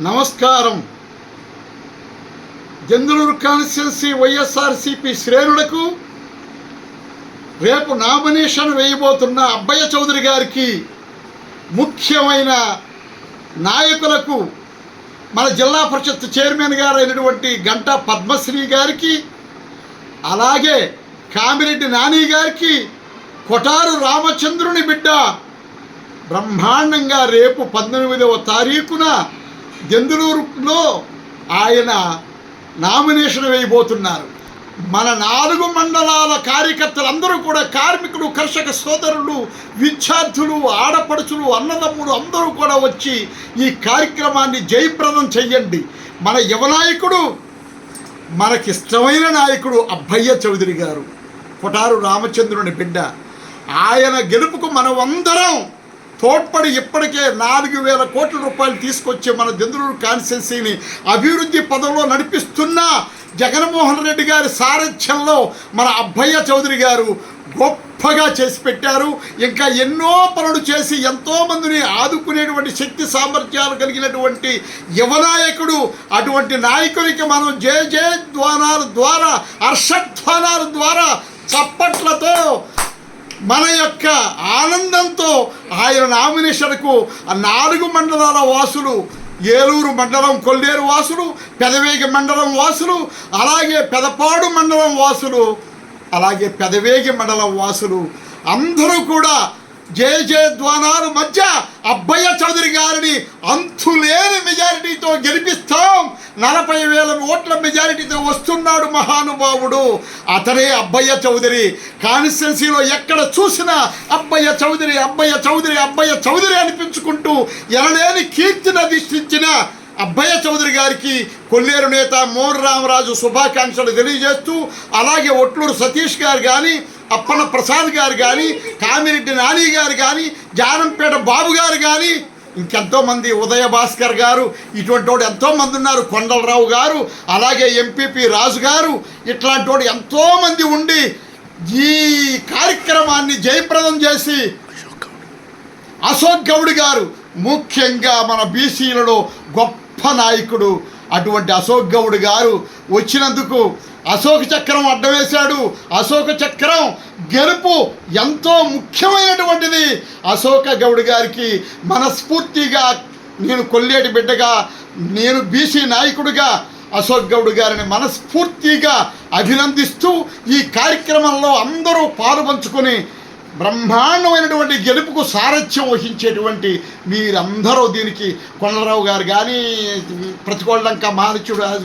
నమస్కారం. జందులూరు కాన్స్టిట్యున్సీ వైఎస్ఆర్సీపీ శ్రేణులకు రేపు నామినేషన్ వేయబోతున్న అబ్బయ్య చౌదరి గారికి, ముఖ్యమైన నాయకులకు, మన జిల్లా పరిషత్ చైర్మన్ గారు అయినటువంటి గంటా పద్మశ్రీ గారికి, అలాగే కామిరెడ్డి నాని గారికి, కొటారు రామచంద్రుని బిడ్డ బ్రహ్మాండంగా రేపు 19వ తారీఖున జందులూరులో ఆయన నామినేషన్ వేయబోతున్నారు. మన 4 మండలాల కార్యకర్తలందరూ కూడా, కార్మికులు, కర్షక సోదరులు, విద్యార్థులు, ఆడపడుచులు, అన్నదమ్ములు అందరూ కూడా వచ్చి ఈ కార్యక్రమాన్ని జయప్రదం చెయ్యండి. మన యువ నాయకుడు, మనకిష్టమైన నాయకుడు అబ్బయ్య చౌదరి గారు, కొటారు రామచంద్రుని బిడ్డ. ఆయన గెలుపుకు మనమందరం తోడ్పడి ఇప్పటికే 4,000 కోట్ల రూపాయలు తీసుకొచ్చి మన జందులూరు కాన్స్టిట్యున్సీని అభివృద్ధి పదంలో నడిపిస్తున్న జగన్మోహన్ రెడ్డి గారి సారథ్యంలో మన అబ్బయ్య చౌదరి గారు గొప్పగా చేసి పెట్టారు. ఇంకా ఎన్నో పనులు చేసి ఎంతోమందిని ఆదుకునేటువంటి శక్తి సామర్థ్యాలు కలిగినటువంటి యువనాయకుడు. అటువంటి నాయకునికి మనం జయధ్వానాల ద్వారా, హర్షధ్వానాల ద్వారా, చప్పట్లతో, మన యొక్క ఆనందంతో ఆయన నామినేషన్కు 4 మండలాల వాసులు, ఏలూరు మండలం కొల్లేరు వాసులు, పెదవేగి మండలం వాసులు, అలాగే పెదపాడు మండలం వాసులు, అలాగే పెదవేగి మండలం వాసులు అందరూ కూడా జయధ్వానాల మధ్య అబ్బయ్య చౌదరి గారిని అంతులేని మెజారిటీతో గెలిపిస్తాం. 40,000 ఓట్ల మెజారిటీతో వస్తున్నాడు మహానుభావుడు. అతనే అబ్బయ్య చౌదరి. కాన్స్టిట్యున్సీలో ఎక్కడ చూసినా అబ్బయ్య చౌదరి, అబ్బయ్య చౌదరి, అబ్బయ్య చౌదరి అనిపించుకుంటూ ఎనలేని కీర్తిని అధిష్ఠించిన అబ్బయ్య చౌదరి గారికి కొల్లేరు నేత మోర్ రామరాజు శుభాకాంక్షలు తెలియజేస్తూ, అలాగే ఒట్లూరు సతీష్ గారు కానీ, అప్పన్న ప్రసాద్ గారు కానీ, కామిరెడ్డి నాని గారు కానీ, జానంపేట బాబు గారు కానీ, ఇంకెంతోమంది, ఉదయ భాస్కర్ గారు, ఇటువంటి వాడు ఎంతోమంది ఉన్నారు, కొండలరావు గారు, అలాగే ఎంపీపీ రాజు గారు, ఇట్లాంటి వాడు ఎంతోమంది ఉండి ఈ కార్యక్రమాన్ని జయప్రదం చేసి, అశోక్ గౌడ్ గారు ముఖ్యంగా మన బీసీలలో గొప్ప నాయకుడు. అటువంటి అశోక్ గౌడ్ గారు వచ్చినందుకు అశోక చక్రం అడ్డవేశాడు. అశోక చక్రం గెలుపు ఎంతో ముఖ్యమైనటువంటిది. అశోక గౌడ్ గారికి మనస్ఫూర్తిగా, నేను కొల్లేటి బిడ్డగా, నేను బీసీ నాయకుడిగా అశోక్ గౌడ్ గారిని మనస్ఫూర్తిగా అభినందిస్తూ, ఈ కార్యక్రమంలో అందరూ పాలుపంచుకొని బ్రహ్మాండమైనటువంటి గెలుపుకు సారథ్యం వహించేటువంటి మీరందరూ, దీనికి కొండలరావు గారు కానీ, ప్రతికోళ్ళంక మాలక్షరాజు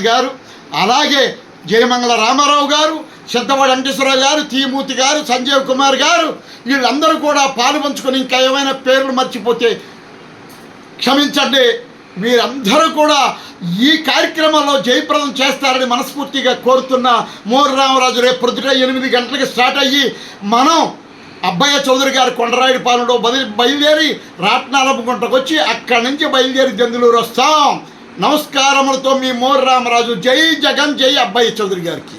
గారు, అలాగే జయమంగళ రామారావు గారు, సిద్ధవాడ వెంకటేశ్వరరావు గారు, తీమూర్తి గారు, సంజీవ్ కుమార్ గారు, వీళ్ళందరూ కూడా పాలుపంచుకొని, ఇంకా ఏమైనా పేర్లు మర్చిపోతే క్షమించండి. మీరందరూ కూడా ఈ కార్యక్రమంలో జయప్రదం చేస్తారని మనస్ఫూర్తిగా కోరుతున్న మోర్ రామరాజు రేపు పొద్దుట 8 గంటలకు స్టార్ట్ అయ్యి, మనం అబ్బయ్య చౌదరి గారు కొండరాయుడిపాలెంలో బయలుదేరి రాట్నాలపుకుంటకు వచ్చి, అక్కడి నుంచి బయలుదేరి జందులూరు వస్తాం. నమస్కారములతో మీ మోర్ రామరాజు. జై జగన్, జై అబ్బయ్య చౌదరి గారికి.